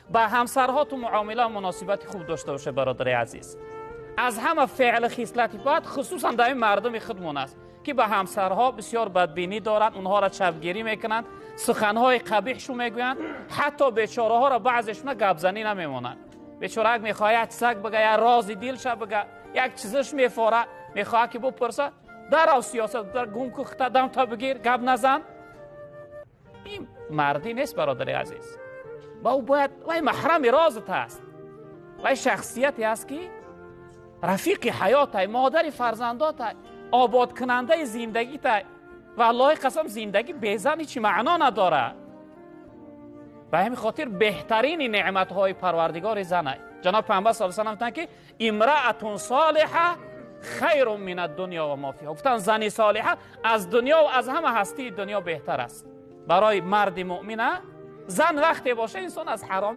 با همسرها تو معامله مناسبت خوب داشته باشه برادر عزیز. از همه فعل خصلت بد خصوصا در این مردم خودمون است که به همسرها بسیار بدبینی دارند، اونها را چپگیری میکنند، سخنهای قبیحشو میگویند، حتی بیچاره ها را بعضشون گپ زنی نمیمونند. بیچاره اگه میخواد سگ بگه یا راز دلش بگه، یک چیزش میفوره، میخواد که بپرسه در سیاست در گم کخته دم تا بگیر گپ نزن. این مردی نیست برادر عزیز. با او باید وای محرم رازت است، وای شخصیتی است که رفیق حیات های، مادر فرزندات های، آباد کننده زندگی های. و الله قسم زندگی بیزن هیچ معنا نداره. به همین خاطر بهترین نعمت های پروردگار زن های. جناب پیامبر صلی الله علیه و آله که امرأة صالحه خیر من الدنیا و ما فیها. گفتن زنی صالحه از دنیا و از همه هستی دنیا بهتر است. برای مرد مؤمنه زن وقتی باشه انسان از حرام